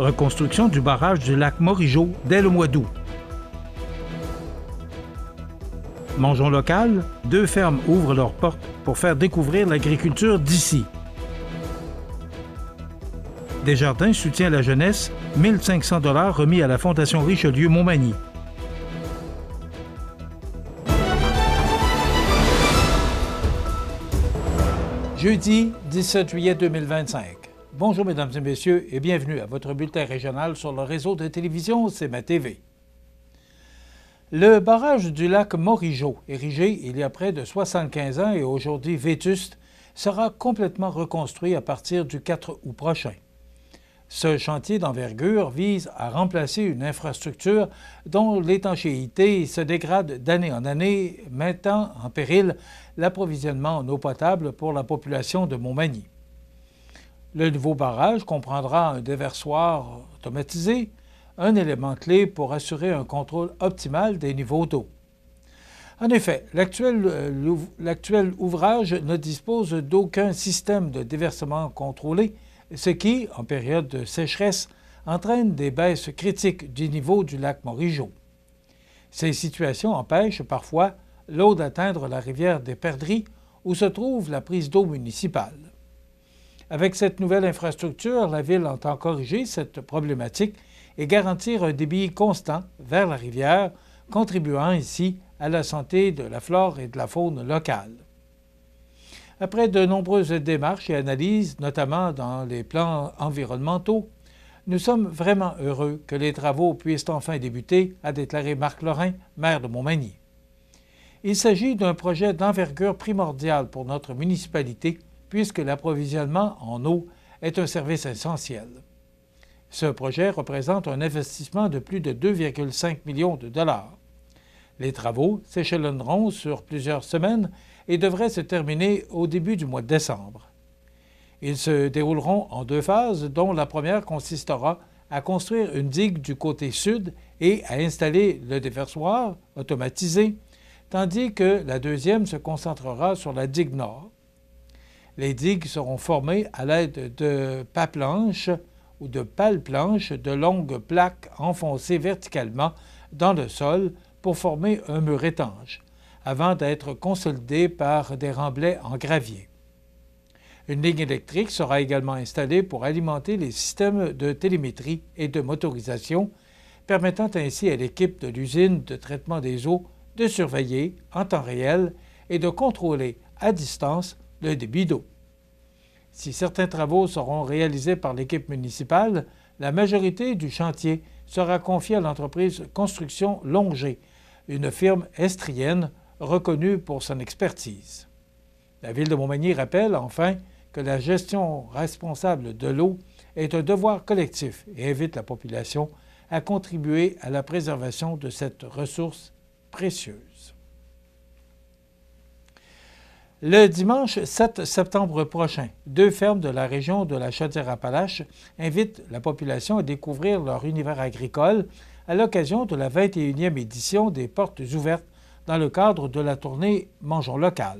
Reconstruction du barrage du lac Morigeau dès le mois d'août. Mangeons local, 2 fermes ouvrent leurs portes pour faire découvrir l'agriculture d'ici. Desjardins soutient la jeunesse, 1 500 $ remis à la Fondation Richelieu Montmagny. Jeudi 17 juillet 2025. Bonjour mesdames et messieurs et bienvenue à votre bulletin régional sur le réseau de télévision CMA TV. Le barrage du lac Morigeau, érigé il y a près de 75 ans et aujourd'hui vétuste, sera complètement reconstruit à partir du 4 août prochain. Ce chantier d'envergure vise à remplacer une infrastructure dont l'étanchéité se dégrade d'année en année, mettant en péril l'approvisionnement en eau potable pour la population de Montmagny. Le nouveau barrage comprendra un déversoir automatisé, un élément clé pour assurer un contrôle optimal des niveaux d'eau. En effet, l'actuel ouvrage ne dispose d'aucun système de déversement contrôlé, ce qui, en période de sécheresse, entraîne des baisses critiques du niveau du lac Morigeau. Ces situations empêchent parfois l'eau d'atteindre la rivière des Perdrix, où se trouve la prise d'eau municipale. Avec cette nouvelle infrastructure, la Ville entend corriger cette problématique et garantir un débit constant vers la rivière, contribuant ainsi à la santé de la flore et de la faune locale. Après de nombreuses démarches et analyses, notamment dans les plans environnementaux, nous sommes vraiment heureux que les travaux puissent enfin débuter, a déclaré Marc Lorrain, maire de Montmagny. Il s'agit d'un projet d'envergure primordial pour notre municipalité, puisque l'approvisionnement en eau est un service essentiel. Ce projet représente un investissement de plus de 2,5 millions de dollars. Les travaux s'échelonneront sur plusieurs semaines et devraient se terminer au début du mois de décembre. Ils se dérouleront en 2 phases, dont la première consistera à construire une digue du côté sud et à installer le déversoir automatisé, tandis que la deuxième se concentrera sur la digue nord. Les digues seront formées à l'aide de pas-planches ou de pales-planches de longues plaques enfoncées verticalement dans le sol pour former un mur étanche, avant d'être consolidées par des remblais en gravier. Une ligne électrique sera également installée pour alimenter les systèmes de télémétrie et de motorisation, permettant ainsi à l'équipe de l'usine de traitement des eaux de surveiller en temps réel et de contrôler à distance le débit d'eau. Si certains travaux seront réalisés par l'équipe municipale, la majorité du chantier sera confiée à l'entreprise Construction Longer, une firme estrienne reconnue pour son expertise. La Ville de Montmagny rappelle enfin que la gestion responsable de l'eau est un devoir collectif et invite la population à contribuer à la préservation de cette ressource précieuse. Le dimanche 7 septembre prochain, 2 fermes de la région de la Chaudière-Appalaches invitent la population à découvrir leur univers agricole à l'occasion de la 21e édition des Portes ouvertes dans le cadre de la tournée Mangeons local.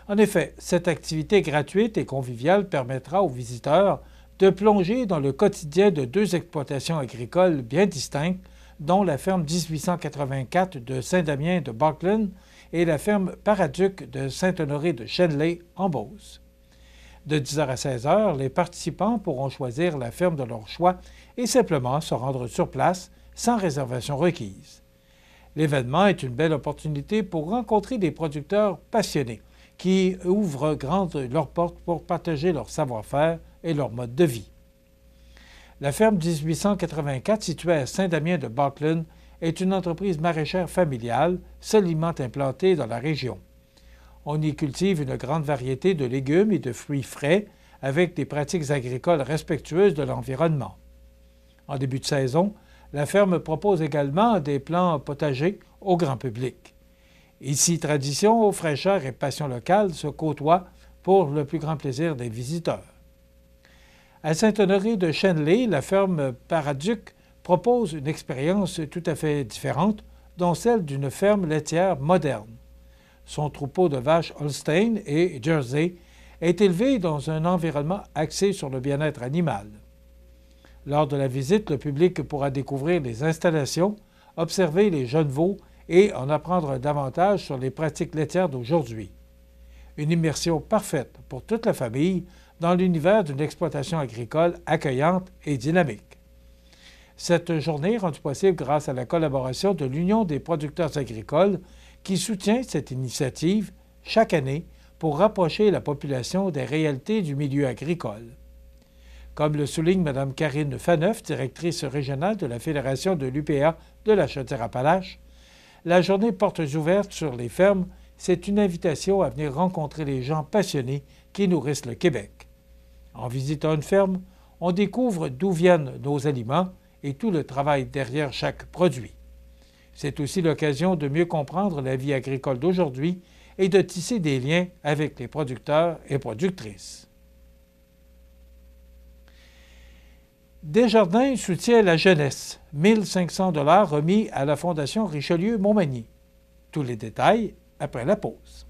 En effet, cette activité gratuite et conviviale permettra aux visiteurs de plonger dans le quotidien de 2 exploitations agricoles bien distinctes, dont la ferme 1884 de Saint-Damien de Buckland et la ferme Paraduc de Saint-Honoré de Shenley en Beauce. De 10h à 16h, les participants pourront choisir la ferme de leur choix et simplement se rendre sur place sans réservation requise. L'événement est une belle opportunité pour rencontrer des producteurs passionnés qui ouvrent grandes leurs portes pour partager leur savoir-faire et leur mode de vie. La ferme 1884, située à Saint-Damien de Buckland, est une entreprise maraîchère familiale solidement implantée dans la région. On y cultive une grande variété de légumes et de fruits frais avec des pratiques agricoles respectueuses de l'environnement. En début de saison, la ferme propose également des plants potagers au grand public. Ici, tradition, fraîcheur et passion locale se côtoient pour le plus grand plaisir des visiteurs. À Saint-Honoré de Shenley, la ferme Paraduc propose une expérience tout à fait différente, dont celle d'une ferme laitière moderne. Son troupeau de vaches Holstein et Jersey est élevé dans un environnement axé sur le bien-être animal. Lors de la visite, le public pourra découvrir les installations, observer les jeunes veaux et en apprendre davantage sur les pratiques laitières d'aujourd'hui. Une immersion parfaite pour toute la famille dans l'univers d'une exploitation agricole accueillante et dynamique. Cette journée est rendue possible grâce à la collaboration de l'Union des producteurs agricoles qui soutient cette initiative chaque année pour rapprocher la population des réalités du milieu agricole. Comme le souligne Mme Karine Faneuf, directrice régionale de la Fédération de l'UPA de la Chaudière-Appalaches, la journée Portes ouvertes sur les fermes, c'est une invitation à venir rencontrer les gens passionnés qui nourrissent le Québec. En visitant une ferme, on découvre d'où viennent nos aliments et tout le travail derrière chaque produit. C'est aussi l'occasion de mieux comprendre la vie agricole d'aujourd'hui et de tisser des liens avec les producteurs et productrices. Desjardins soutient la jeunesse. 1 500 $ remis à la Fondation Richelieu-Montmagny. Tous les détails après la pause.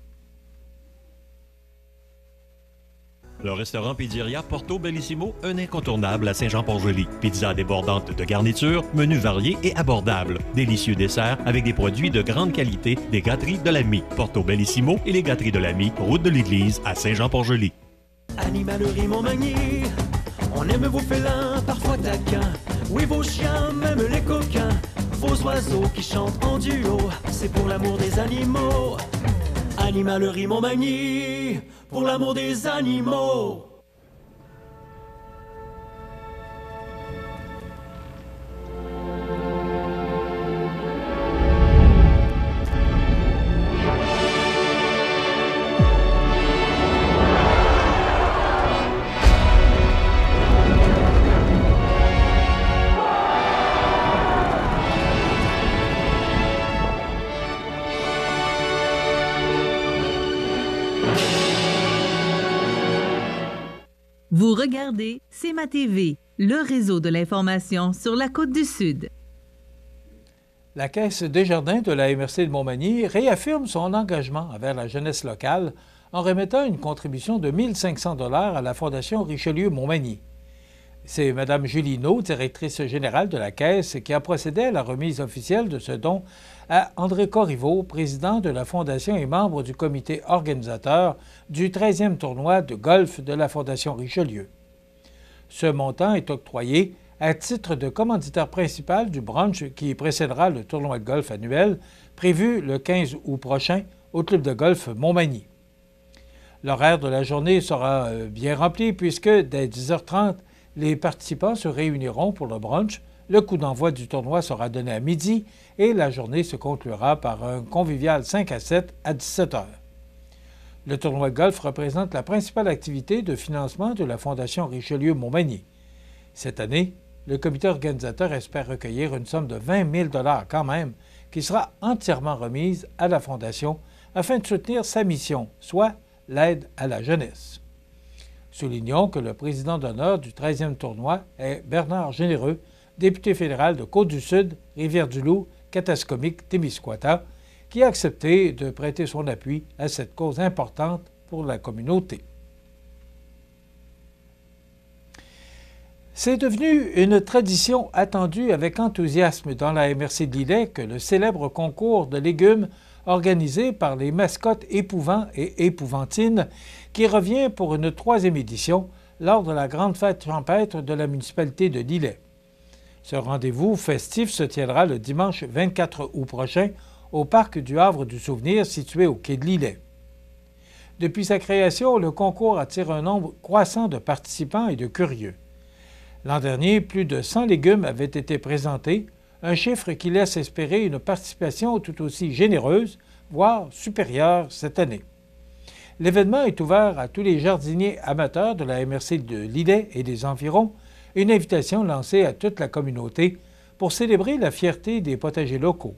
Le restaurant Pizzeria Porto Bellissimo, un incontournable à Saint-Jean-Port-Joli. Pizza débordante de garniture, menu varié et abordable. Délicieux dessert avec des produits de grande qualité des gâteries de l'Ami. Porto Bellissimo et les gâteries de l'Ami, route de l'église à Saint-Jean-Port-Joli. Animalerie Montmagny, on aime vos félins, parfois taquins. Oui, vos chiens, même les coquins. Vos oiseaux qui chantent en duo, c'est pour l'amour des animaux. Animalerie Montmagny, pour l'amour des animaux. Vous regardez CMA-TV, le réseau de l'information sur la Côte-du-Sud. La Caisse Desjardins de la MRC de Montmagny réaffirme son engagement envers la jeunesse locale en remettant une contribution de 1 500 $ à la Fondation Richelieu-Montmagny. C'est Mme Julie Naud, directrice générale de la Caisse, qui a procédé à la remise officielle de ce don à André Corriveau, président de la Fondation et membre du comité organisateur du 13e tournoi de golf de la Fondation Richelieu. Ce montant est octroyé à titre de commanditaire principal du brunch qui précédera le tournoi de golf annuel prévu le 15 août prochain au club de golf Montmagny. L'horaire de la journée sera bien rempli puisque dès 10h30, les participants se réuniront pour le brunch. Le coup d'envoi du tournoi sera donné à midi et la journée se conclura par un convivial 5 à 7 à 17h. Le tournoi de golf représente la principale activité de financement de la Fondation Richelieu-Montmagny. Cette année, le comité organisateur espère recueillir une somme de 20 000 $ quand même, qui sera entièrement remise à la Fondation afin de soutenir sa mission, soit l'aide à la jeunesse. Soulignons que le président d'honneur du 13e tournoi est Bernard Généreux, député fédéral de Côte-du-Sud, Rivière-du-Loup, Katascomique, Témiscouata, qui a accepté de prêter son appui à cette cause importante pour la communauté. C'est devenu une tradition attendue avec enthousiasme dans la MRC de Lillet que le célèbre concours de légumes organisé par les mascottes Épouvant et Épouvantine, qui revient pour une 3e édition lors de la grande fête champêtre de la municipalité de Lillet. Ce rendez-vous festif se tiendra le dimanche 24 août prochain au parc du Havre du Souvenir situé au quai de Lillet. Depuis sa création, le concours attire un nombre croissant de participants et de curieux. L'an dernier, plus de 100 légumes avaient été présentés, un chiffre qui laisse espérer une participation tout aussi généreuse, voire supérieure cette année. L'événement est ouvert à tous les jardiniers amateurs de la MRC de Lillet et des environs, une invitation lancée à toute la communauté pour célébrer la fierté des potagers locaux.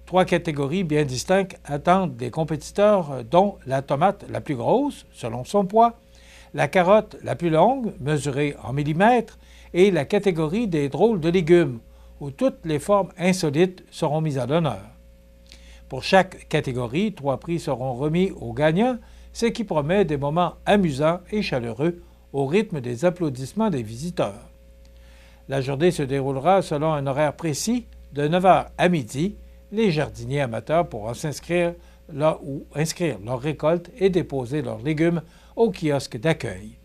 3 catégories bien distinctes attendent des compétiteurs, dont la tomate la plus grosse, selon son poids, la carotte la plus longue, mesurée en millimètres, et la catégorie des drôles de légumes, où toutes les formes insolites seront mises à l'honneur. Pour chaque catégorie, 3 prix seront remis aux gagnants, ce qui promet des moments amusants et chaleureux au rythme des applaudissements des visiteurs. La journée se déroulera selon un horaire précis de 9 h à midi. Les jardiniers amateurs pourront s'inscrire ou inscrire leur récolte et déposer leurs légumes au kiosque d'accueil.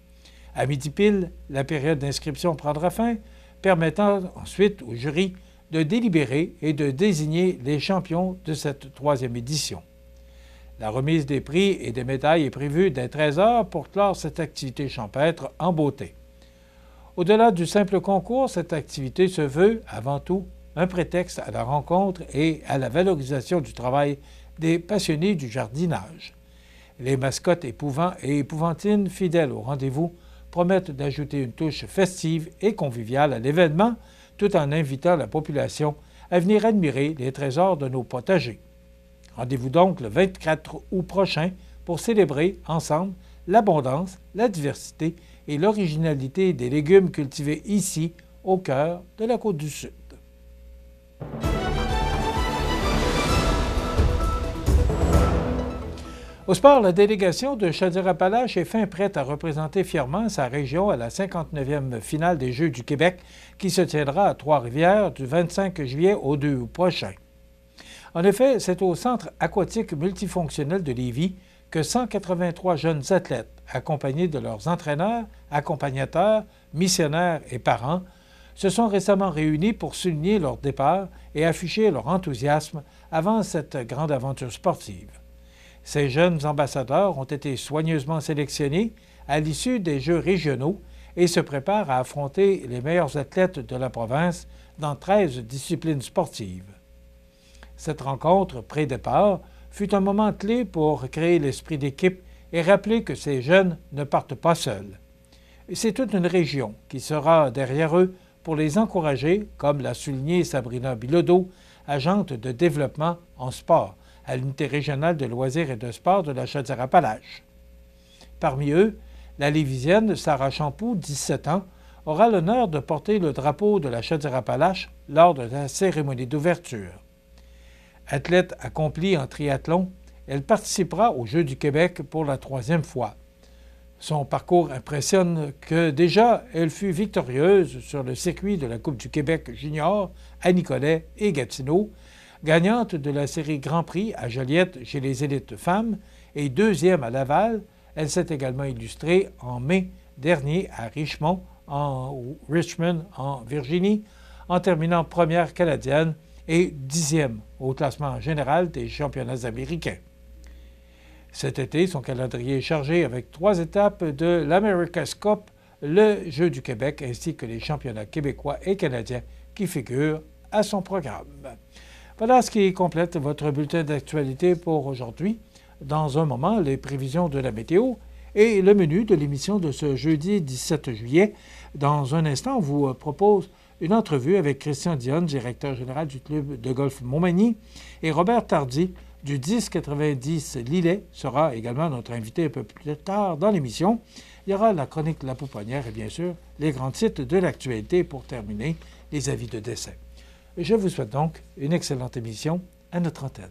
À midi pile, la période d'inscription prendra fin, permettant ensuite au jury de délibérer et de désigner les champions de cette 3e édition. La remise des prix et des médailles est prévue dès 13 h pour clore cette activité champêtre en beauté. Au-delà du simple concours, cette activité se veut, avant tout, un prétexte à la rencontre et à la valorisation du travail des passionnés du jardinage. Les mascottes épouvants et épouvantines, fidèles au rendez-vous, promettent d'ajouter une touche festive et conviviale à l'événement, tout en invitant la population à venir admirer les trésors de nos potagers. Rendez-vous donc le 24 août prochain pour célébrer ensemble l'abondance, la diversité et l'originalité des légumes cultivés ici, au cœur de la Côte-du-Sud. Au sport, la délégation de Chaudière-Appalaches est fin prête à représenter fièrement sa région à la 59e finale des Jeux du Québec qui se tiendra à Trois-Rivières du 25 juillet au 2 août prochain. En effet, c'est au Centre aquatique multifonctionnel de Lévis que 183 jeunes athlètes, accompagnés de leurs entraîneurs, accompagnateurs, missionnaires et parents, se sont récemment réunis pour souligner leur départ et afficher leur enthousiasme avant cette grande aventure sportive. Ces jeunes ambassadeurs ont été soigneusement sélectionnés à l'issue des Jeux régionaux et se préparent à affronter les meilleurs athlètes de la province dans 13 disciplines sportives. Cette rencontre pré-départ fut un moment clé pour créer l'esprit d'équipe et rappeler que ces jeunes ne partent pas seuls. C'est toute une région qui sera derrière eux pour les encourager, comme l'a souligné Sabrina Bilodeau, agente de développement en sport à l'unité régionale de loisirs et de sport de la Chaudière-Appalaches. Parmi eux, la Lévisienne Sarah Champoux, 17 ans, aura l'honneur de porter le drapeau de la Chaudière-Appalaches lors de la cérémonie d'ouverture. Athlète accomplie en triathlon, elle participera aux Jeux du Québec pour la 3e fois. Son parcours impressionne que déjà elle fut victorieuse sur le circuit de la Coupe du Québec junior à Nicolet et Gatineau, gagnante de la série Grand Prix à Joliette chez les élites femmes et 2e à Laval. Elle s'est également illustrée en mai dernier à Richmond, en Virginie, en terminant première canadienne et 10e au classement général des championnats américains. Cet été, son calendrier est chargé avec 3 étapes de l'America's Cup, le Jeu du Québec ainsi que les championnats québécois et canadiens qui figurent à son programme. Voilà ce qui complète votre bulletin d'actualité pour aujourd'hui. Dans un moment, les prévisions de la météo et le menu de l'émission de ce jeudi 17 juillet. Dans un instant, on vous propose une entrevue avec Christian Dionne, directeur général du club de golf Montmagny, et Robert Tardy du 1090 Lillet sera également notre invité un peu plus tard dans l'émission. Il y aura la chronique de la Pouponnière et bien sûr les grands titres de l'actualité pour terminer les avis de décès. Je vous souhaite donc une excellente émission à notre antenne.